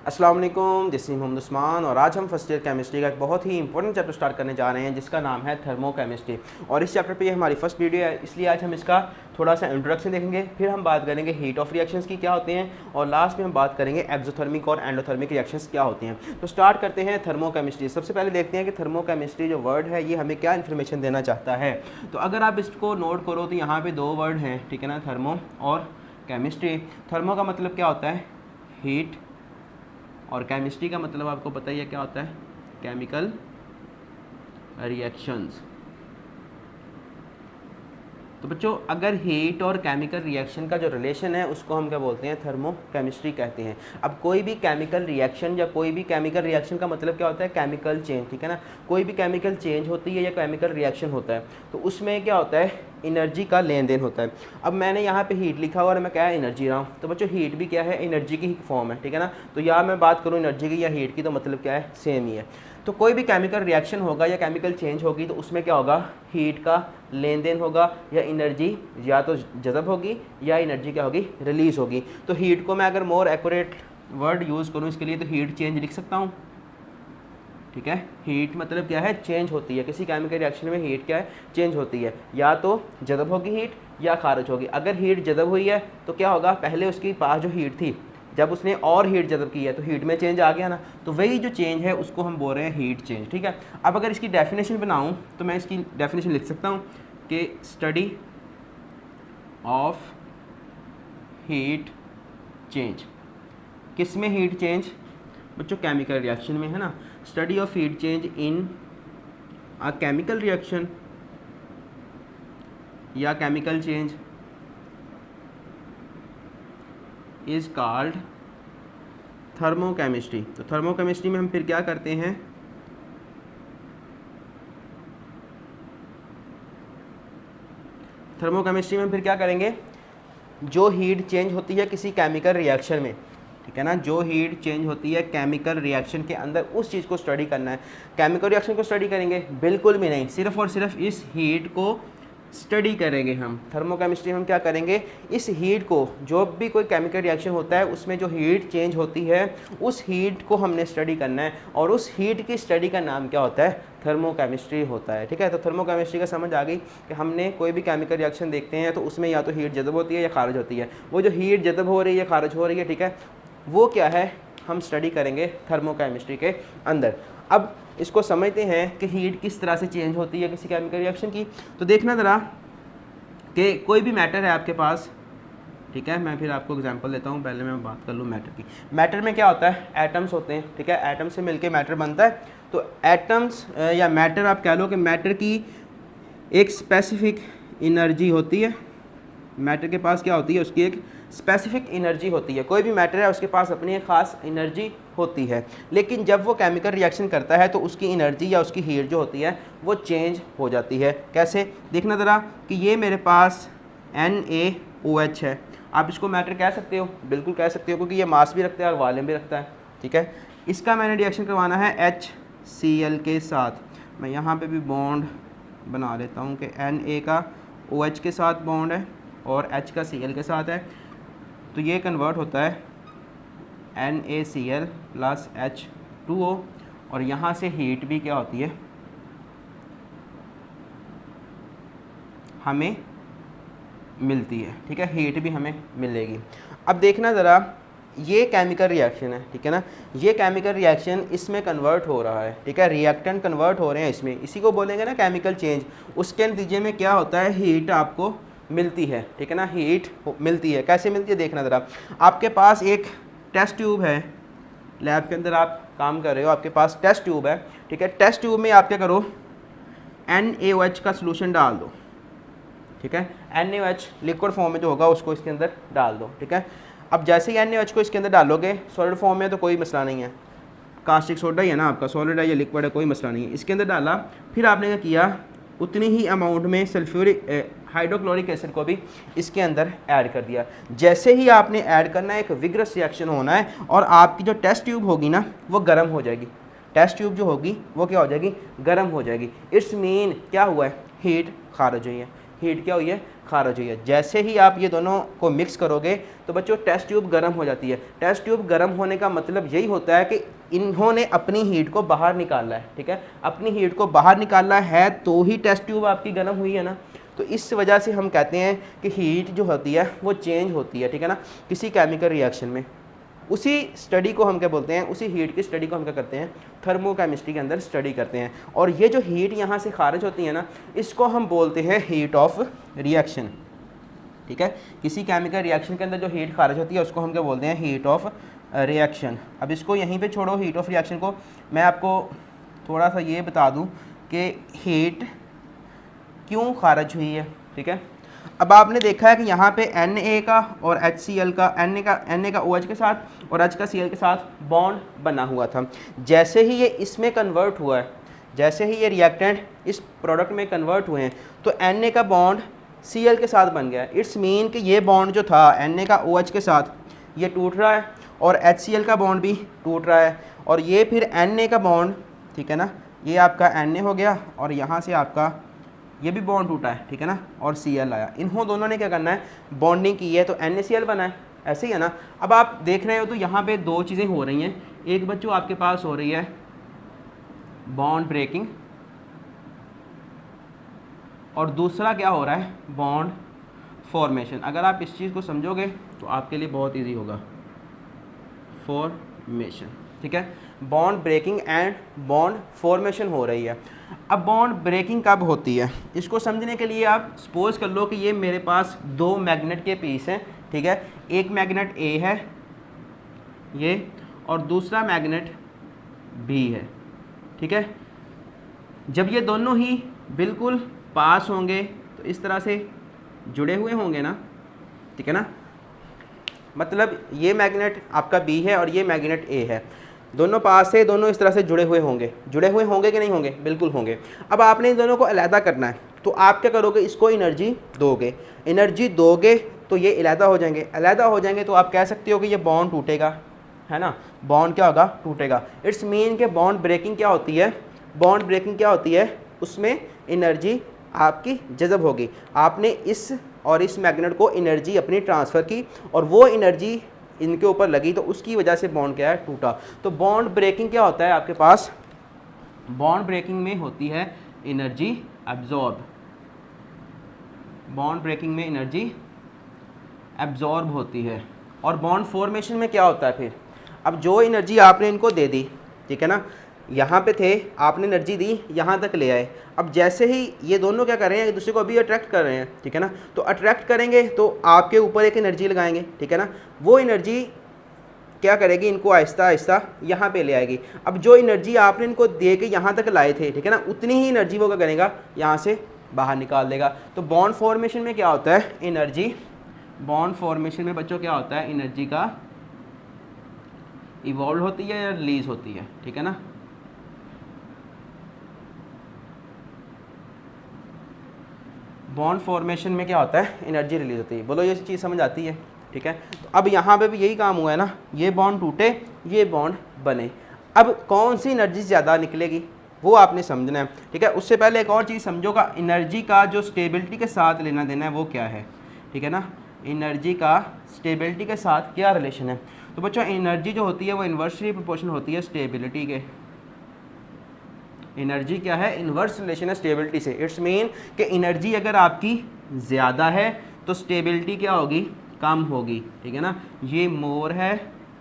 अस्सलाम वालेकुम, this is Mohammad Usman और आज हम फर्स्ट ईयर केमिस्ट्री का एक बहुत ही इंपॉर्टेंट चैप्टर स्टार्ट करने जा रहे हैं जिसका नाम है थर्मोकेमिस्ट्री। और इस चैप्टर पे ये हमारी फर्स्ट वीडियो है, इसलिए आज हम इसका थोड़ा सा इंट्रोडक्शन देखेंगे, फिर हम बात करेंगे हीट ऑफ रिएक्शंस की क्या होते हैं और लास्ट में हम बात करेंगे एक्सोथर्मिक और एंडोथर्मिक रिएक्शंस क्या होती हैं। तो स्टार्ट करते हैं थर्मोकेमिस्ट्री। सबसे पहले देखते हैं कि थर्मोकेमिस्ट्री जो वर्ड है ये हमें क्या इन्फॉर्मेशन देना चाहता है। तो अगर आप इसको नोट करो तो यहाँ पर 2 वर्ड हैं, ठीक है ना, थर्मो और केमिस्ट्री। थर्मो का मतलब क्या होता है, हीट, और केमिस्ट्री का मतलब आपको पता ही है क्या होता है, केमिकल रिएक्शंस। तो बच्चों अगर हीट और केमिकल रिएक्शन का जो रिलेशन है उसको हम क्या बोलते हैं, थर्मोकेमिस्ट्री कहते हैं। अब कोई भी केमिकल रिएक्शन या कोई भी केमिकल रिएक्शन का मतलब क्या होता है, केमिकल चेंज, ठीक है ना। कोई भी केमिकल चेंज होती है या केमिकल रिएक्शन होता है तो उसमें क्या होता है, एनर्जी का लेन देन होता है। अब मैंने यहाँ पे हीट लिखा हुआ और मैं क्या है, एनर्जी रहा हूँ। तो बच्चों हीट भी क्या है, एनर्जी की फॉर्म है, ठीक है ना। तो यहाँ मैं बात करूँ एनर्जी की या हीट की तो मतलब क्या है, सेम ही है। तो कोई भी केमिकल रिएक्शन होगा या केमिकल चेंज होगी तो उसमें क्या होगा, हीट का लेन देन होगा या एनर्जी या तो जज़ब होगी या एनर्जी क्या होगी, रिलीज़ होगी। तो हीट को मैं अगर मोर एक्यूरेट वर्ड यूज़ करूँ इसके लिए तो हीट चेंज लिख सकता हूँ, ठीक है। हीट मतलब क्या है, चेंज होती है। किसी केमिकल रिएक्शन में हीट क्या है, चेंज होती है, या तो जज़ब होगी हीट या खारिज होगी। अगर हीट जज़ब हुई है तो क्या होगा, पहले उसके पास जो हीट थी जब उसने और हीट जज़ब की है तो हीट में चेंज आ गया ना, तो वही जो चेंज है उसको हम बोल रहे हैं हीट चेंज, ठीक है। अब अगर इसकी डेफिनेशन बनाऊं तो मैं इसकी डेफिनेशन लिख सकता हूं कि स्टडी ऑफ हीट चेंज। किस में हीट चेंज बच्चों, केमिकल रिएक्शन में, है ना। Study of heat change in a chemical reaction या chemical change is called thermochemistry. तो थर्मोकेमिस्ट्री में हम फिर क्या करते हैं, थर्मोकेमिस्ट्री में हम फिर क्या करेंगे, जो हीट चेंज होती है किसी केमिकल रिएक्शन में, ठीक है ना, जो हीट चेंज होती है केमिकल रिएक्शन के अंदर उस चीज़ को स्टडी करना है। केमिकल रिएक्शन को स्टडी करेंगे बिल्कुल भी नहीं, सिर्फ और सिर्फ इस हीट को स्टडी करेंगे हम। थर्मोकेमिस्ट्री में हम क्या करेंगे, इस हीट को, जो भी कोई केमिकल रिएक्शन होता है उसमें जो हीट चेंज होती है उस हीट को हमने स्टडी करना है और उस हीट की स्टडी का नाम क्या होता है, थर्मोकेमिस्ट्री होता है, ठीक है। तो थर्मोकेमिस्ट्री का समझ आ गई कि हमने कोई भी केमिकल रिएक्शन देखते हैं तो उसमें या तो हीट जज़ब होती है या खारिज होती है। वो जो हीट जज़ब हो रही है, खारिज हो रही है, ठीक है, वो क्या है, हम स्टडी करेंगे थर्मोकेमिस्ट्री के अंदर। अब इसको समझते हैं कि हीट किस तरह से चेंज होती है किसी केमिकल रिएक्शन की। तो देखना ज़रा कि कोई भी मैटर है आपके पास, ठीक है। मैं फिर आपको एग्जांपल देता हूँ, पहले मैं बात कर लूँ मैटर की। मैटर में क्या होता है, एटम्स होते हैं, ठीक है। एटम से मिलके मैटर बनता है। तो एटम्स या मैटर आप कह लो कि मैटर की एक स्पेसिफिक एनर्जी होती है। मैटर के पास क्या होती है, उसकी एक स्पेसिफिक एनर्जी होती है। कोई भी मैटर है उसके पास अपनी एक ख़ास एनर्जी होती है, लेकिन जब वो केमिकल रिएक्शन करता है तो उसकी एनर्जी या उसकी हीट जो होती है वो चेंज हो जाती है। कैसे, देखना ज़रा कि ये मेरे पास NaOH है। आप इसको मैटर कह सकते हो, बिल्कुल कह सकते हो, क्योंकि ये मास भी रखता है और वॉल्यूम भी रखता है, ठीक है। इसका मैंने रिएक्शन करवाना है HCl के साथ। मैं यहाँ पर भी बॉन्ड बना लेता हूँ कि Na का OH के साथ बॉन्ड है और H का Cl के साथ है। तो ये कन्वर्ट होता है NaCl प्लस H2O और यहाँ से हीट भी क्या होती है, हमें मिलती है, ठीक है। हीट भी हमें मिलेगी। अब देखना ज़रा, ये केमिकल रिएक्शन है, ठीक है ना। ये केमिकल रिएक्शन इसमें कन्वर्ट हो रहा है, ठीक है। रिएक्टेंट कन्वर्ट हो रहे हैं इसमें, इसी को बोलेंगे ना केमिकल चेंज। उसके नतीजे में क्या होता है, हीट आपको मिलती है, ठीक है ना। हीट मिलती है, कैसे मिलती है देखना ज़रा। आपके पास एक टेस्ट ट्यूब है, लैब के अंदर आप काम कर रहे हो, आपके पास टेस्ट ट्यूब है, ठीक है। टेस्ट ट्यूब में आप क्या करो, NaOH का सोल्यूशन डाल दो, ठीक है। NaOH लिक्विड फॉर्म में जो होगा उसको इसके अंदर डाल दो, ठीक है। अब जैसे ही NaOH को इसके अंदर डालोगे, सॉलिड फॉर्म में तो कोई मसला नहीं है, कास्टिक सोडा ही है ना आपका, सॉलिड है या लिक्विड है, कोई मसला नहीं है। इसके अंदर डाला, फिर आपने क्या किया, उतनी ही अमाउंट में सल्फ्यूरिक हाइड्रोक्लोरिक एसिड को भी इसके अंदर ऐड कर दिया। जैसे ही आपने ऐड करना है, एक विग्रस रिएक्शन होना है और आपकी जो टेस्ट ट्यूब होगी ना वो गर्म हो जाएगी। टेस्ट ट्यूब जो होगी वो क्या हो जाएगी, गर्म हो जाएगी। इट्स मीन क्या हुआ है, हीट खारिज हुई है। हीट क्या हुई है, खारिज हुई है। जैसे ही आप ये दोनों को मिक्स करोगे तो बच्चों टेस्ट ट्यूब गर्म हो जाती है। टेस्ट ट्यूब गर्म होने का मतलब यही होता है कि इन्होंने अपनी हीट को बाहर निकाला है, ठीक है, अपनी हीट को बाहर निकाला है तो ही टेस्ट ट्यूब आपकी गर्म हुई है ना। तो इस वजह से हम कहते हैं कि हीट जो होती है वो चेंज होती है, ठीक है ना, किसी केमिकल रिएक्शन में। उसी स्टडी को हम क्या बोलते हैं, उसी हीट की स्टडी को हम क्या करते हैं, थर्मोकेमिस्ट्री के अंदर स्टडी करते हैं। और ये जो हीट यहाँ से खारिज होती है ना, इसको हम बोलते हैं हीट ऑफ रिएक्शन, ठीक है। किसी केमिकल रिएक्शन के अंदर जो हीट खारिज होती है उसको हम क्या बोलते हैं, हीट ऑफ रिएक्शन। अब इसको यहीं पे छोड़ो हीट ऑफ रिएक्शन को, मैं आपको थोड़ा सा ये बता दूँ कि हीट क्यों खारिज हुई है, ठीक है। अब आपने देखा है कि यहाँ पे Na का और HCl का, Na का OH के साथ और H का Cl के साथ बॉन्ड बना हुआ था। जैसे ही ये इसमें कन्वर्ट हुआ है, जैसे ही ये रिएक्टेंट इस प्रोडक्ट में कन्वर्ट हुए हैं तो Na का बॉन्ड Cl के साथ बन गया। इट्स मीन कि ये बॉन्ड जो था Na का OH के साथ ये टूट रहा है और HCl का बॉन्ड भी टूट रहा है, और ये फिर Na का बॉन्ड, ठीक है ना, ये आपका Na हो गया और यहाँ से आपका ये भी बॉन्ड टूटा है, ठीक है ना, और Cl आया। इन्हों दोनों ने क्या करना है, बॉन्डिंग की है तो NaCl बना है, ऐसे ही है ना। अब आप देख रहे हो तो यहाँ पे दो चीज़ें हो रही हैं। एक बच्चों आपके पास हो रही है बॉन्ड ब्रेकिंग, और दूसरा क्या हो रहा है, बॉन्ड फॉर्मेशन। अगर आप इस चीज़ को समझोगे तो आपके लिए बहुत ईजी होगा, फॉर्मेशन, ठीक है। Bond breaking and bond formation हो रही है। अब बॉन्ड ब्रेकिंग कब होती है, इसको समझने के लिए आप सपोज कर लो कि ये मेरे पास दो मैग्नेट के पीस हैं, ठीक है। एक मैग्नेट A है ये, और दूसरा मैग्नेट B है, ठीक है। जब ये दोनों ही बिल्कुल पास होंगे तो इस तरह से जुड़े हुए होंगे ना, ठीक है ना, मतलब ये मैग्नेट आपका B है और ये मैग्नेट A है, दोनों पास है, दोनों इस तरह से जुड़े हुए होंगे कि नहीं होंगे, बिल्कुल होंगे। अब आपने इन दोनों को अलहदा करना है तो आप क्या करोगे, इसको एनर्जी दोगे तो ये अलहदा हो जाएंगे, तो आप कह सकते हो कि ये बॉन्ड टूटेगा, है ना, बॉन्ड क्या होगा, टूटेगा। इट्स मीन के बॉन्ड ब्रेकिंग क्या होती है, उसमें एनर्जी आपकी जज़ब होगी। आपने इस और इस मैग्नेट को एनर्जी अपनी ट्रांसफ़र की और वो एनर्जी इनके ऊपर लगी तो उसकी वजह से बॉन्ड क्या है, टूटा। तो बॉन्ड ब्रेकिंग क्या होता है आपके पास, बॉन्ड ब्रेकिंग में होती है एनर्जी एब्जॉर्ब, बॉन्ड ब्रेकिंग में एनर्जी एब्जॉर्ब होती है। और बॉन्ड फॉर्मेशन में क्या होता है फिर, अब जो एनर्जी आपने इनको दे दी, ठीक है ना, यहाँ पे थे, आपने एनर्जी दी, यहाँ तक ले आए। अब जैसे ही ये दोनों क्या कर रहे हैं, एक दूसरे को अभी अट्रैक्ट कर रहे हैं, ठीक है ना, तो अट्रैक्ट करेंगे तो आपके ऊपर एक एनर्जी लगाएंगे, ठीक है ना, वो एनर्जी क्या करेगी, इनको आहिस्ता आहिस्ता यहाँ पे ले आएगी। अब जो एनर्जी आपने इनको दे के यहाँ तक लाए थे, ठीक है ना, उतनी ही एनर्जी वो क्या करेगा, यहाँ से बाहर निकाल देगा। तो बॉन्ड फॉर्मेशन में क्या होता है, एनर्जी, बॉन्ड फॉर्मेशन में बच्चों क्या होता है, एनर्जी का इवॉल्व होती है या रिलीज होती है, ठीक है ना। बॉन्ड फॉर्मेशन में क्या होता है, एनर्जी रिलीज होती है। बोलो ये चीज़ समझ आती है, ठीक है। तो अब यहाँ पे भी यही काम हुआ है ना, ये बॉन्ड टूटे, ये बॉन्ड बने। अब कौन सी एनर्जी ज़्यादा निकलेगी वो आपने समझना है, ठीक है। उससे पहले एक और चीज़ समझोगा, एनर्जी का जो स्टेबिलिटी के साथ लेना देना है वो क्या है, ठीक है ना, एनर्जी का स्टेबिलिटी के साथ क्या रिलेशन है। तो बच्चों एनर्जी जो होती है वो इन्वर्सली प्रोपोर्शनल होती है स्टेबिलिटी के, एनर्जी क्या है, इन्वर्स रिलेशन है स्टेबिलिटी से। इट्स मीन कि एनर्जी अगर आपकी ज़्यादा है तो स्टेबिलिटी क्या होगी, कम होगी, ठीक है ना। ये मोर है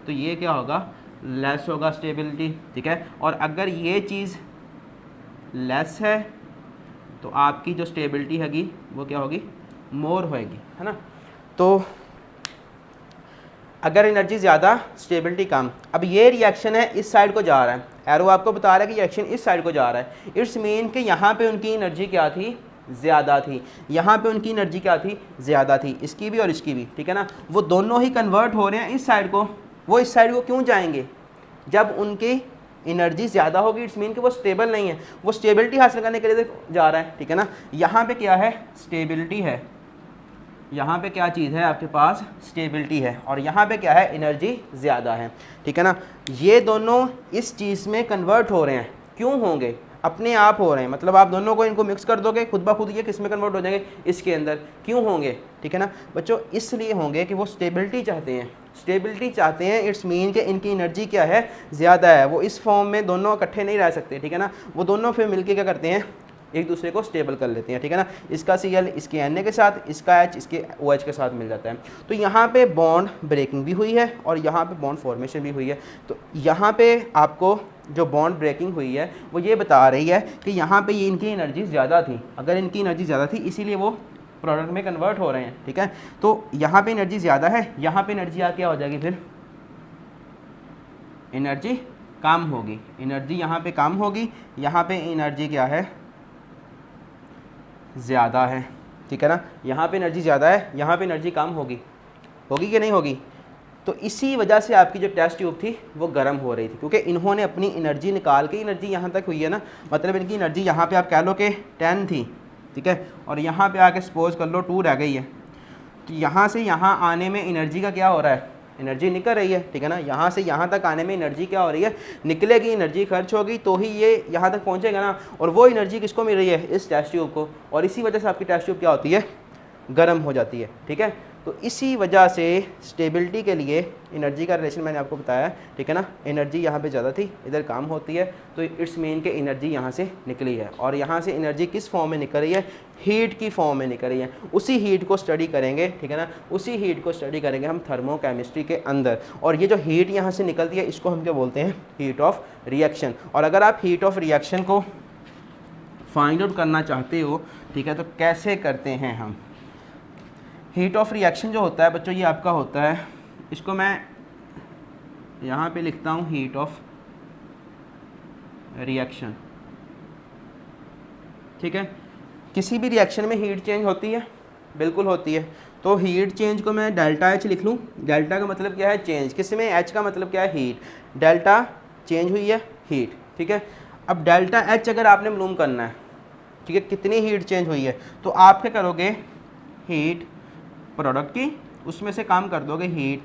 तो ये क्या होगा, लेस होगा स्टेबिलिटी, ठीक है। और अगर ये चीज़ लेस है तो आपकी जो स्टेबिलिटी हैगी वो क्या होगी, मोर होएगी, है ना। तो अगर एनर्जी ज़्यादा स्टेबिलिटी कम, अब ये रिएक्शन है इस साइड को जा रहा है, एरो आपको बता रहा है कि रिएक्शन इस साइड को जा रहा है। इट्स मीन कि यहाँ पे उनकी एनर्जी क्या थी, ज़्यादा थी, यहाँ पे उनकी एनर्जी क्या थी, ज़्यादा थी, इसकी भी और इसकी भी, ठीक है ना। वो दोनों ही कन्वर्ट हो रहे हैं इस साइड को, वो इस साइड को क्यों जाएंगे, जब उनकी एनर्जी ज़्यादा होगी। इट्स मीन कि वो स्टेबल नहीं है, वो स्टेबिलिटी हासिल करने के लिए जा रहा है, ठीक है ना। यहाँ पे क्या है, स्टेबिलिटी है, यहाँ पे क्या चीज़ है आपके पास, स्टेबिलिटी है, और यहाँ पे क्या है, एनर्जी ज़्यादा है, ठीक है ना। ये दोनों इस चीज़ में कन्वर्ट हो रहे हैं, क्यों होंगे, अपने आप हो रहे हैं, मतलब आप दोनों को इनको मिक्स कर दोगे खुद ब खुद ये किस में कन्वर्ट हो जाएंगे, इसके अंदर। क्यों होंगे, ठीक है ना बच्चों, इसलिए होंगे कि वो स्टेबिलिटी चाहते हैं, स्टेबिलिटी चाहते हैं। इट्स मीन कि इनकी एनर्जी क्या है, ज़्यादा है। वो इस फॉर्म में दोनों इकट्ठे नहीं रह सकते, ठीक है ना, वो दोनों फिर मिलके क्या करते हैं, एक दूसरे को स्टेबल कर लेते हैं, ठीक है ना। इसका Cl इसके Na के साथ, इसका H इसके OH के साथ मिल जाता है। तो यहाँ पे बॉन्ड ब्रेकिंग भी हुई है और यहाँ पे बॉन्ड फॉर्मेशन भी हुई है। तो यहाँ पे आपको जो बॉन्ड ब्रेकिंग हुई है वो ये बता रही है कि यहाँ पे ये इनकी एनर्जी ज़्यादा थी। अगर इनकी एनर्जी ज़्यादा थी इसीलिए वो प्रोडक्ट में कन्वर्ट हो रहे हैं, ठीक है। तो यहाँ पे एनर्जी ज़्यादा है, यहाँ पे एनर्जी क्या हो जाएगी, फिर एनर्जी कम होगी, एनर्जी यहाँ पे कम होगी, यहाँ पे एनर्जी क्या है, ज़्यादा है, ठीक है ना। यहाँ पे एनर्जी ज़्यादा है, यहाँ पे एनर्जी कम होगी, होगी कि नहीं होगी। तो इसी वजह से आपकी जो टेस्ट ट्यूब थी वो गर्म हो रही थी, क्योंकि इन्होंने अपनी एनर्जी निकाल के, एनर्जी यहाँ तक हुई है ना, मतलब इनकी एनर्जी यहाँ पे आप कह लो कि 10 थी, ठीक है, और यहाँ पे आके सपोज कर लो 2 रह गई है। तो यहाँ से यहाँ आने में एनर्जी का क्या हो रहा है, एनर्जी निकल रही है, ठीक है ना। यहाँ से यहाँ तक आने में एनर्जी क्या हो रही है, निकलेगी, एनर्जी खर्च होगी तो ही ये यहाँ तक पहुँचेगा ना। और वो एनर्जी किसको मिल रही है, इस टेस्ट ट्यूब को, और इसी वजह से आपकी टेस्ट ट्यूब क्या होती है, गर्म हो जाती है, ठीक है। तो इसी वजह से स्टेबिलिटी के लिए एनर्जी का रिलेशन मैंने आपको बताया, ठीक है ना। एनर्जी यहाँ पे ज़्यादा थी, इधर कम होती है, तो इट्स मीन के एनर्जी यहाँ से निकली है। और यहाँ से एनर्जी किस फॉर्म में निकल रही है, हीट की फॉर्म में निकल रही है। उसी हीट को स्टडी करेंगे, ठीक है ना, उसी हीट को स्टडी करेंगे हम थर्मोकेमिस्ट्री के अंदर। और ये जो हीट यहाँ से निकलती है इसको हम क्या बोलते हैं, हीट ऑफ रिएक्शन। और अगर आप हीट ऑफ रिएक्शन को फाइंड आउट करना चाहते हो, ठीक है, तो कैसे करते हैं हम। हीट ऑफ रिएक्शन जो होता है बच्चों, ये आपका होता है, इसको मैं यहाँ पे लिखता हूँ हीट ऑफ रिएक्शन, ठीक है। किसी भी रिएक्शन में हीट चेंज होती है, बिल्कुल होती है। तो हीट चेंज को मैं डेल्टा H लिख लूँ। डेल्टा का मतलब क्या है, चेंज, किसी में H का मतलब क्या है, हीट। डेल्टा चेंज हुई है, हीट, ठीक है। अब डेल्टा H अगर आपने मालूम करना है, ठीक है, कितनी हीट चेंज हुई है, तो आप क्या करोगे, हीट प्रोडक्ट की उसमें से काम कर दोगे हीट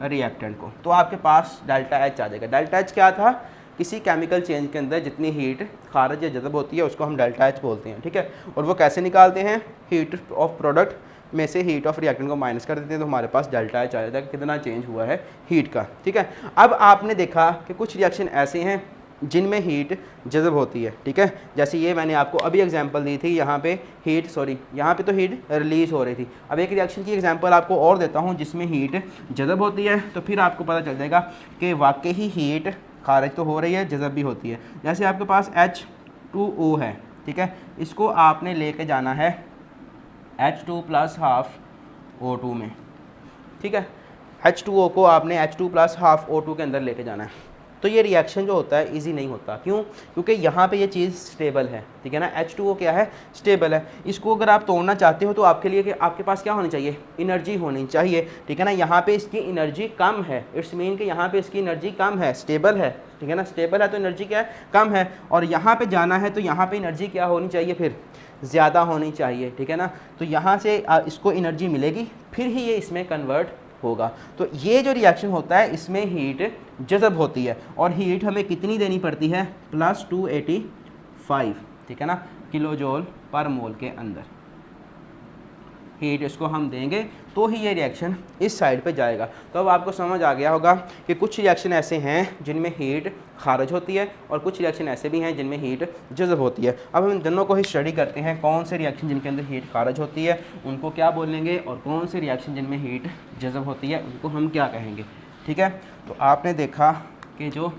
रिएक्टेंट को, तो आपके पास डेल्टा H आ जाएगा। डेल्टा H क्या था, किसी केमिकल चेंज के अंदर जितनी हीट खारिज या जज़ब होती है उसको हम डेल्टा H बोलते हैं, ठीक है। और वो कैसे निकालते हैं, हीट ऑफ प्रोडक्ट में से हीट ऑफ रिएक्टेंट को माइनस कर देते हैं, तो हमारे पास डेल्टा H आ जाता है, कितना चेंज हुआ है हीट का, ठीक है। अब आपने देखा कि कुछ रिएक्शन ऐसे हैं जिनमें हीट जज़ब होती है, ठीक है। जैसे ये मैंने आपको अभी एग्जांपल दी थी, यहाँ पे हीट, सॉरी यहाँ पे तो हीट रिलीज़ हो रही थी। अब एक रिएक्शन की एग्जांपल आपको और देता हूँ जिसमें हीट जज़ब होती है, तो फिर आपको पता चल जाएगा कि वाकई ही हीट खारिज तो हो रही है, जज़ब भी होती है। जैसे आपके पास H2O है, ठीक है, इसको आपने लेके जाना है H2 + ½ O2 में, ठीक है। H2O को आपने H2 + ½ O2 के अंदर लेके जाना है। तो ये रिएक्शन जो होता है इजी नहीं होता, क्यों, क्योंकि यहाँ पे ये चीज़ स्टेबल है, ठीक है ना। H2O क्या है, स्टेबल है। इसको अगर आप तोड़ना चाहते हो तो आपके लिए कि आपके पास क्या होनी चाहिए, एनर्जी होनी चाहिए, ठीक है ना। यहाँ पे इसकी एनर्जी कम है, इट्स मीन कि यहाँ पे इसकी एनर्जी कम है, स्टेबल है, ठीक है ना। स्टेबल है तो एनर्जी क्या है, कम है। और यहाँ पे जाना है तो यहाँ पे एनर्जी क्या होनी चाहिए, फिर ज़्यादा होनी चाहिए, ठीक है ना। तो यहाँ से इसको एनर्जी मिलेगी, फिर ही ये इसमें कन्वर्ट होगा। तो ये जो रिएक्शन होता है इसमें हीट जज़ब होती है, और हीट हमें कितनी देनी पड़ती है, +285, ठीक है ना, किलो जूल पर मोल के अंदर हीट इसको हम देंगे तो ही ये रिएक्शन इस साइड पे जाएगा। तो अब आपको समझ आ गया होगा कि कुछ रिएक्शन ऐसे हैं जिनमें हीट खारिज होती है और कुछ रिएक्शन ऐसे भी हैं जिनमें हीट जज़ब होती है। अब हम इन दोनों को ही स्टडी करते हैं, कौन से रिएक्शन जिनके अंदर हीट खारिज होती है उनको क्या बोलेंगे, और कौन से रिएक्शन जिनमें हीट जज़ब होती है उनको हम क्या कहेंगे, ठीक है। तो आपने देखा कि जो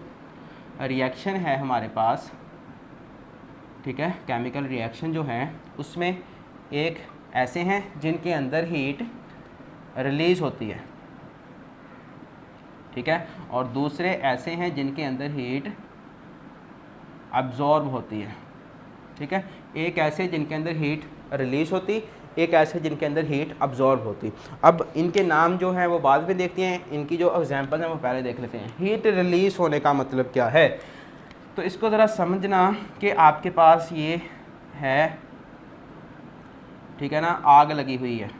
रिएक्शन है हमारे पास, ठीक है, केमिकल रिएक्शन जो है उसमें एक ऐसे हैं जिनके अंदर हीट रिलीज़ होती है, ठीक है, और दूसरे ऐसे हैं जिनके अंदर हीट अब्जॉर्ब होती है, ठीक है। एक ऐसे जिनके अंदर हीट रिलीज़ होती, एक ऐसे जिनके अंदर हीट अब्जॉर्ब होती। अब इनके नाम जो हैं वो बाद में देखते हैं, इनकी जो एग्जांपल हैं वो पहले देख लेते हैं। हीट रिलीज़ होने का मतलब क्या है, तो इसको ज़रा समझना कि आपके पास ये है, ठीक है ना, आग लगी हुई है,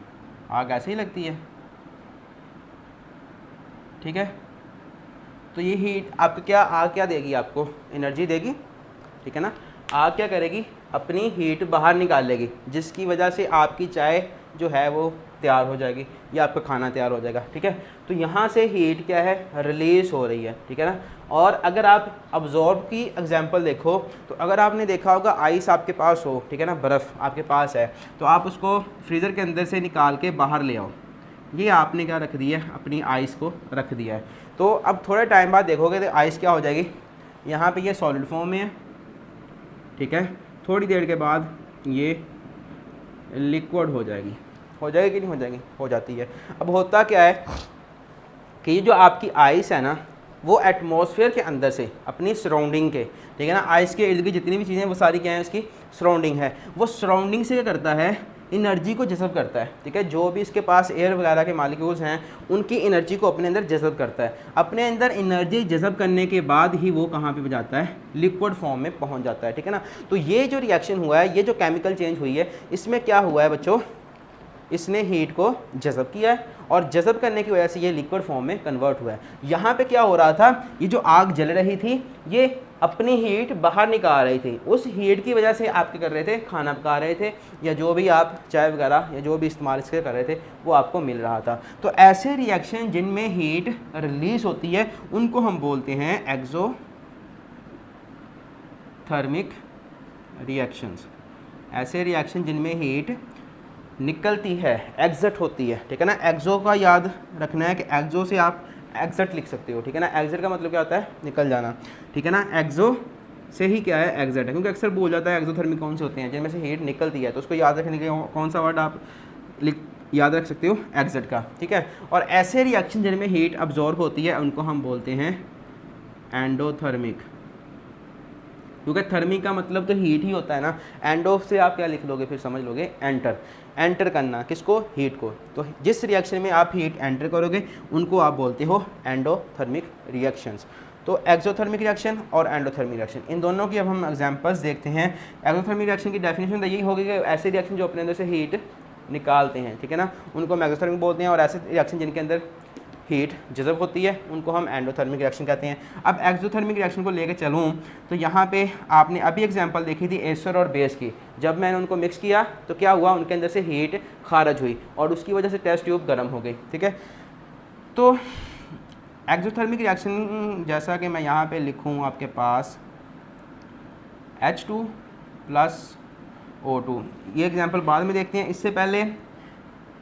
आग ऐसे ही लगती है, ठीक है। तो ये हीट आपको क्या, आग क्या देगी, आपको एनर्जी देगी, ठीक है ना। आग क्या करेगी, अपनी हीट बाहर निकाल लेगी, जिसकी वजह से आपकी चाय जो है वो तैयार हो जाएगी या आपका खाना तैयार हो जाएगा, ठीक है। तो यहाँ से हीट क्या है, रिलीज हो रही है, ठीक है ना। और अगर आप अब्जॉर्ब की एग्जांपल देखो तो अगर आपने देखा होगा आइस आपके पास हो, ठीक है ना, बर्फ़ आपके पास है, तो आप उसको फ्रीज़र के अंदर से निकाल के बाहर ले आओ, ये आपने क्या रख दिया है, अपनी आइस को रख दिया है। तो अब थोड़े टाइम बाद देखोगे तो आइस क्या हो जाएगी, यहाँ पे ये सॉलिड फॉर्म में है, ठीक है। थोड़ी देर के बाद ये लिक्विड हो जाएगी कि नहीं हो जाएगी, हो जाती है। अब होता क्या है कि ये जो आपकी आइस है ना, वो एटमॉस्फेयर के अंदर से अपनी सराउंडिंग के, ठीक है ना, आइस के इर्द गिर्द जितनी भी चीज़ें वो सारी क्या है, उसकी सराउंडिंग है, वो सराउंडिंग से क्या करता है, एनर्जी को जज़ब करता है, ठीक है। जो भी इसके पास एयर वगैरह के मालिक्यूल्स हैं उनकी एनर्जी को अपने अंदर जज़ब करता है। अपने अंदर एनर्जी जज़ब करने के बाद ही वो कहाँ पे जाता है, लिक्विड फॉर्म में पहुंच जाता है, ठीक है ना। तो ये जो रिएक्शन हुआ है, ये जो केमिकल चेंज हुई है, इसमें क्या हुआ है बच्चों, इसने हीट को जज़ब किया है और जज़ब करने की वजह से ये लिक्विड फॉर्म में कन्वर्ट हुआ है। यहाँ पे क्या हो रहा था, ये जो आग जल रही थी ये अपनी हीट बाहर निकाल रही थी, उस हीट की वजह से आप क्या कर रहे थे, खाना पका रहे थे या जो भी आप चाय वगैरह या जो भी इस्तेमाल इसके कर रहे थे वो आपको मिल रहा था। तो ऐसे रिएक्शन जिनमें हीट रिलीज होती है उनको हम बोलते हैं एक्सोथर्मिक रिएक्शंस। ऐसे रिएक्शन जिनमें हीट निकलती है, एग्जिट होती है, ठीक है ना। एक्सो का याद रखना है कि एक्सो से आप एग्जिट लिख सकते हो, ठीक है ना। एग्जिट का मतलब क्या होता है, निकल जाना, ठीक है ना। एक्सो से ही क्या है, एग्जिट है, क्योंकि अक्सर बोल जाता है एक्सोथर्मिक कौन से होते हैं, जिनमें से हीट निकलती है, तो उसको याद रखने के लिए कौन सा वर्ड आप याद रख सकते हो, एग्जिट का, ठीक है। और ऐसे रिएक्शन जिनमें हीट अब्जॉर्ब होती है उनको हम बोलते हैं एंडोथर्मिक, क्योंकि थर्मिक का मतलब तो हीट ही होता है ना। एंडो से आप क्या लिख लोगे, फिर समझ लोगे, एंटर करना, किसको, हीट को। तो जिस रिएक्शन में आप हीट एंटर करोगे उनको आप बोलते हो एंडोथर्मिक रिएक्शंस। तो एक्सोथर्मिक रिएक्शन और एंडोथर्मिक रिएक्शन, इन दोनों की अब हम एग्जांपल्स देखते हैं। एक्सोथर्मिक रिएक्शन की डेफिनेशन तो यही होगी कि ऐसे रिएक्शन जो अपने अंदर से हीट निकालते हैं, ठीक है ना, उनको हम एक्सोथर्मिक बोलते हैं। और ऐसे रिएक्शन जिनके अंदर हीट जज़ब होती है उनको हम एंडोथर्मिक रिएक्शन कहते हैं। अब एक्सोथर्मिक रिएक्शन को लेकर चलूँ तो यहाँ पे आपने अभी एग्जांपल देखी थी एस्टर और बेस की, जब मैंने उनको मिक्स किया तो क्या हुआ, उनके अंदर से हीट खारिज हुई और उसकी वजह से टेस्ट ट्यूब गर्म हो गई, ठीक है। तो एक्सोथर्मिक रिएक्शन जैसा कि मैं यहाँ पे लिखूँ आपके पास H2 + O2, ये एग्जांपल बाद में देखते हैं। इससे पहले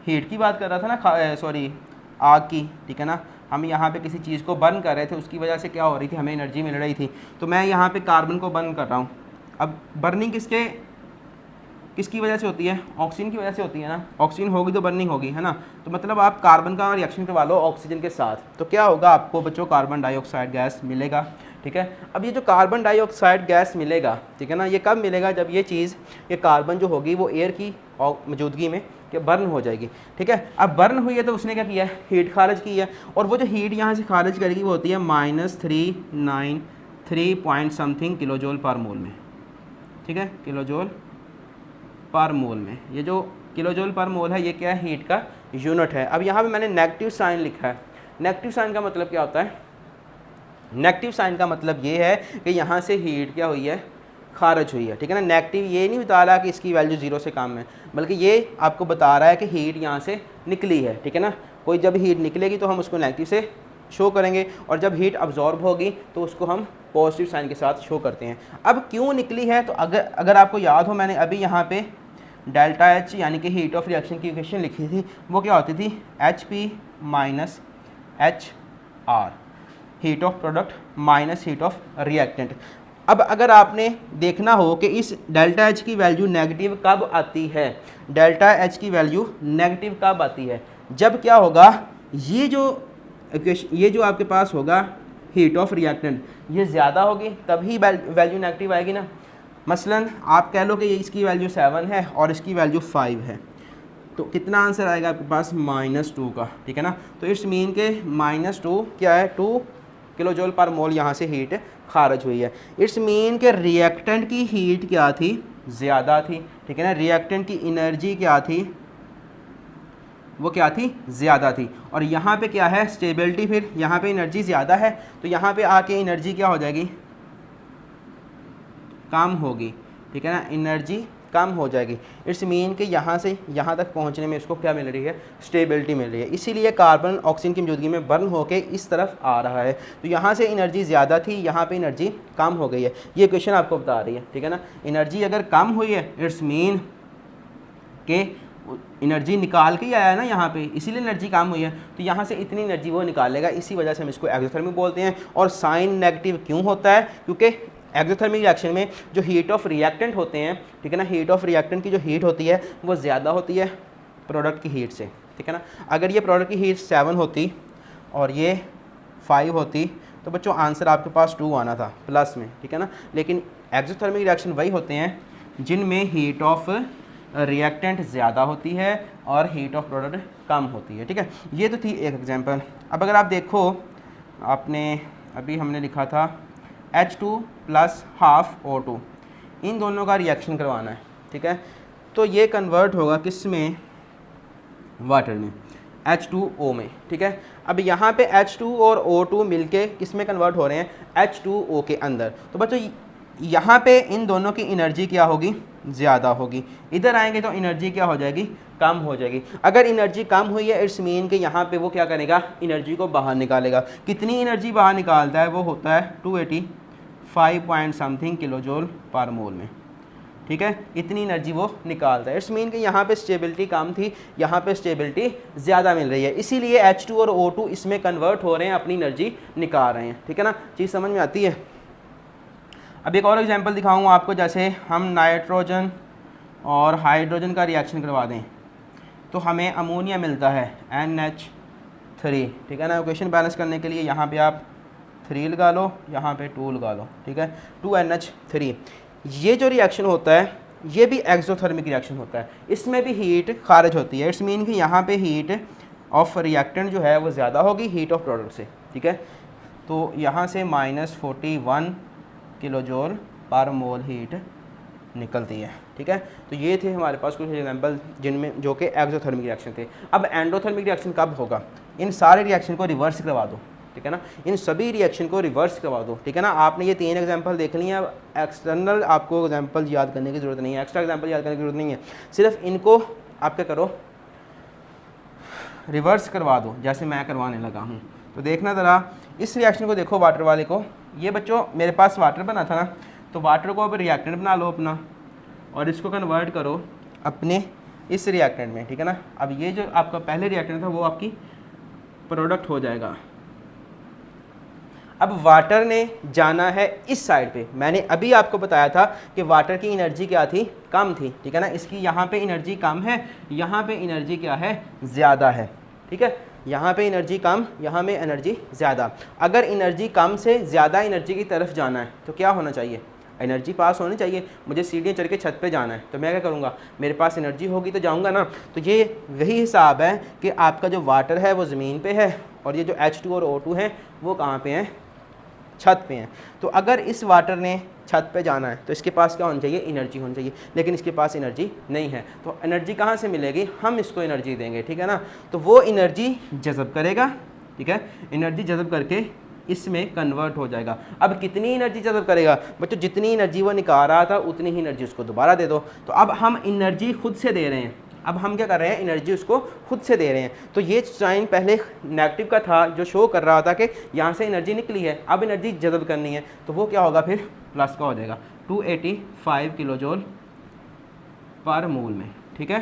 हीट की बात कर रहा था ना, सॉरी आग की, ठीक है ना। हम यहाँ पे किसी चीज़ को बर्न कर रहे थे, उसकी वजह से क्या हो रही थी, हमें एनर्जी मिल रही थी। तो मैं यहाँ पे कार्बन को बर्न कर रहा हूँ। अब बर्निंग किसकी वजह से होती है, ऑक्सीजन की वजह से होती है ना। ऑक्सीजन होगी तो बर्निंग होगी, है ना। तो मतलब आप कार्बन का रिएक्शन करवा लो ऑक्सीजन के साथ, तो क्या होगा, आपको बच्चों कार्बन डाइऑक्साइड गैस मिलेगा, ठीक है। अब ये जो कार्बन डाइऑक्साइड गैस मिलेगा, ठीक है ना, ये कब मिलेगा, जब ये चीज़, ये कार्बन जो होगी वो एयर की मौजूदगी में कि बर्न हो जाएगी, ठीक है। अब बर्न हुई है तो उसने क्या किया है, हीट खारिज की है, और वो जो हीट यहाँ से खारिज करेगी वो होती है -393 पॉइंट समथिंग किलोजोल पर मोल में, ठीक है, किलोजोल पर मोल में। ये जो किलोजोल पर मोल है ये क्या है, हीट का यूनिट है। अब यहाँ पे मैंने नेगेटिव साइन लिखा है। नेगेटिव साइन का मतलब क्या होता है, नेगेटिव साइन का मतलब ये है कि यहाँ से हीट क्या हुई है, खारिज हुई है, ठीक है ना। नेगेटिव ये नहीं बता रहा कि इसकी वैल्यू 0 से कम है, बल्कि ये आपको बता रहा है कि हीट यहाँ से निकली है, ठीक है ना। कोई जब हीट निकलेगी तो हम उसको नेगेटिव से शो करेंगे, और जब हीट अब्जॉर्ब होगी तो उसको हम पॉजिटिव साइन के साथ शो करते हैं। अब क्यों निकली है, तो अगर आपको याद हो, मैंने अभी यहाँ पे डेल्टा H यानी कि हीट ऑफ रिएक्शन की इक्वेशन लिखी थी, वो क्या होती थी, HP - HR, heat of product minus heat of reactant. अब अगर आपने देखना हो कि इस डेल्टा H की वैल्यू नेगेटिव कब आती है, डेल्टा H की वैल्यू नेगेटिव कब आती है, जब क्या होगा, ये जो आपके पास होगा हीट ऑफ रिएक्टेंट ये ज़्यादा होगी तभी वैल्यू नेगेटिव आएगी ना। मसलन आप कह लो कि ये इसकी वैल्यू 7 है और इसकी वैल्यू 5 है, तो कितना आंसर आएगा आपके पास, -2 का, ठीक है ना। तो इट्स मीन के -2 क्या है, 2 किलोजोल पर मोल यहाँ से हीट खारिज हुई है। इट्स मीन के रिएक्टेंट की हीट क्या थी, ज़्यादा थी, ठीक है ना। रिएक्टेंट की एनर्जी क्या थी, वो क्या थी, ज़्यादा थी। और यहाँ पे क्या है, स्टेबिलिटी, फिर यहाँ पे एनर्जी ज़्यादा है तो यहाँ पे आके एनर्जी क्या हो जाएगी, कम होगी, ठीक है ना, एनर्जी कम हो जाएगी। इट्स मीन कि यहाँ से यहाँ तक पहुँचने में इसको क्या मिल रही है, स्टेबिलिटी मिल रही है। इसीलिए कार्बन ऑक्सीजन की मौजूदगी में बर्न होके इस तरफ आ रहा है। तो यहाँ से एनर्जी ज़्यादा थी, यहाँ पे एनर्जी कम हो गई है। ये क्वेश्चन आपको बता रही है, ठीक है ना। एनर्जी अगर कम हुई है इट्स मीन कि एनर्जी निकाल के ही आया है ना यहाँ पे, इसीलिए एनर्जी कम हुई है। तो यहाँ से इतनी एनर्जी वो निकालेगा, इसी वजह से हम इसको एक्सोथर्मिक बोलते हैं। और साइन नेगेटिव क्यों होता है, क्योंकि एक्सोथर्मिक रिएक्शन में जो हीट ऑफ रिएक्टेंट होते हैं, ठीक है ना, हीट ऑफ रिएक्टेंट की जो हीट होती है वो ज़्यादा होती है प्रोडक्ट की हीट से, ठीक है ना। अगर ये प्रोडक्ट की हीट 7 होती और ये 5 होती तो बच्चों आंसर आपके पास 2 आना था प्लस में, ठीक है ना। लेकिन एक्सोथर्मिक रिएक्शन वही होते हैं जिनमें हीट ऑफ रिएक्टेंट ज़्यादा होती है और हीट ऑफ प्रोडक्ट कम होती है, ठीक है। ये तो थी एक एग्जांपल। अब अगर आप देखो, आपने अभी हमने लिखा था H2 प्लस हाफ O2, इन दोनों का रिएक्शन करवाना है, ठीक है। तो ये कन्वर्ट होगा किस में, वाटर में, H2O में, ठीक है। अब यहाँ पे H2 और O2 मिलके किस में कन्वर्ट हो रहे हैं, H2O के अंदर। तो बच्चों यहाँ पे इन दोनों की एनर्जी क्या होगी, ज़्यादा होगी। इधर आएंगे तो एनर्जी क्या हो जाएगी, कम हो जाएगी। अगर एनर्जी कम हुई है इट्स मीन कि यहाँ पे वो क्या करेगा, एनर्जी को बाहर निकालेगा। कितनी एनर्जी बाहर निकालता है, वो होता है 285 पॉइंट समथिंग किलो जूल पर मोल में, ठीक है। इतनी एनर्जी वो निकालता है। इट्स मीन कि यहाँ पे स्टेबिलिटी कम थी, यहाँ पे स्टेबिलिटी ज़्यादा मिल रही है, इसीलिए H2 और O2 इसमें कन्वर्ट हो रहे हैं, अपनी एनर्जी निकाल रहे हैं, ठीक है ना। चीज़ समझ में आती है। अब एक और एग्जांपल दिखाऊंगा आपको, जैसे हम नाइट्रोजन और हाइड्रोजन का रिएक्शन करवा दें तो हमें अमोनिया मिलता है NH3, ठीक है ना। इक्वेशन बैलेंस करने के लिए यहाँ पे आप 3 लगा लो, यहाँ पे 2 लगा लो, ठीक है, 2NH3। ये जो रिएक्शन होता है ये भी एक्सोथर्मिक रिएक्शन होता है, इसमें भी हीट खारिज होती है। इट्स मीन कि यहाँ पे हीट ऑफ रिएक्टेंट जो है वो ज़्यादा होगी हीट ऑफ प्रोडक्ट से, ठीक है। तो यहाँ से -41 किलो जूल पर मोल हीट निकलती है, ठीक है। तो ये थे हमारे पास कुछ एग्जांपल जिनमें जो कि एक्सोथर्मिक रिएक्शन थे। अब एंडोथर्मिक रिएक्शन कब होगा, इन सारे रिएक्शन को रिवर्स करवा दो, ठीक है ना। इन सभी रिएक्शन को रिवर्स करवा दो, ठीक है ना। आपने ये 3 एग्जांपल देख लिए हैं। एक्सटर्नल आपको एग्जांपल याद करने की ज़रूरत नहीं है, एक्स्ट्रा एग्जांपल याद करने की ज़रूरत नहीं है। सिर्फ इनको आप क्या करो, रिवर्स करवा दो, जैसे मैं करवाने लगा हूँ। तो देखना ज़रा इस रिएक्शन को देखो, वाटर वाले को। ये बच्चों मेरे पास वाटर बना था ना, तो वाटर को अब रिएक्टेंट बना लो अपना और इसको कन्वर्ट करो अपने इस रिएक्टेंट में, ठीक है ना। अब ये जो आपका पहले रिएक्टेंट था वो आपकी प्रोडक्ट हो जाएगा। अब वाटर ने जाना है इस साइड पे। मैंने अभी आपको बताया था कि वाटर की एनर्जी क्या थी, कम थी, ठीक है ना। इसकी यहाँ पे एनर्जी कम है, यहाँ पे एनर्जी क्या है, ज़्यादा है, ठीक है। यहाँ पे एनर्जी कम, यहाँ में एनर्जी ज़्यादा। अगर एनर्जी कम से ज़्यादा एनर्जी की तरफ जाना है तो क्या होना चाहिए, एनर्जी पास होनी चाहिए। मुझे सीढ़ियाँ चढ़ के छत पे जाना है तो मैं क्या करूँगा, मेरे पास एनर्जी होगी तो जाऊँगा ना। तो ये वही हिसाब है कि आपका जो वाटर है वो ज़मीन पे है और ये जो H2 और O2 हैं वो कहाँ पे हैं, छत पे हैं। तो अगर इस वाटर ने छत पे जाना है तो इसके पास क्या होनी चाहिए, एनर्जी होनी चाहिए, लेकिन इसके पास एनर्जी नहीं है। तो एनर्जी कहाँ से मिलेगी, हम इसको एनर्जी देंगे, ठीक है ना। तो वो एनर्जी जज़ब करेगा, ठीक है, एनर्जी जज़ब करके इसमें कन्वर्ट हो जाएगा। अब कितनी एनर्जी जज़ब करेगा बच्चों, जितनी एनर्जी वो निकाल रहा था उतनी ही एनर्जी उसको दोबारा दे दो। तो अब हम एनर्जी खुद से दे रहे हैं, अब हम क्या कर रहे हैं, एनर्जी उसको खुद से दे रहे हैं। तो ये साइन पहले नेगेटिव का था जो शो कर रहा था कि यहाँ से एनर्जी निकली है, अब एनर्जी जज़ब करनी है, तो वो क्या होगा फिर प्लस का हो जाएगा 285 किलो जूल पर मोल में, ठीक है।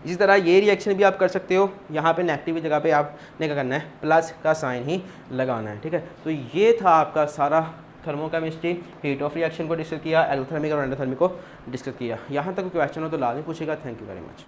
इसी तरह ये रिएक्शन भी आप कर सकते हो, यहाँ पे नेगेटिव की जगह पे आपने क्या करना है, प्लस का साइन ही लगाना है, ठीक है। तो ये था आपका सारा थर्मोकेमिस्ट्री, हीट ऑफ रिएक्शन को डिस्कस किया, एक्सोथर्मिक और एंडोथर्मिक को डिस्कस किया। यहाँ तक क्वेश्चन हो तो लाजमी पूछेगा। Thank you very much.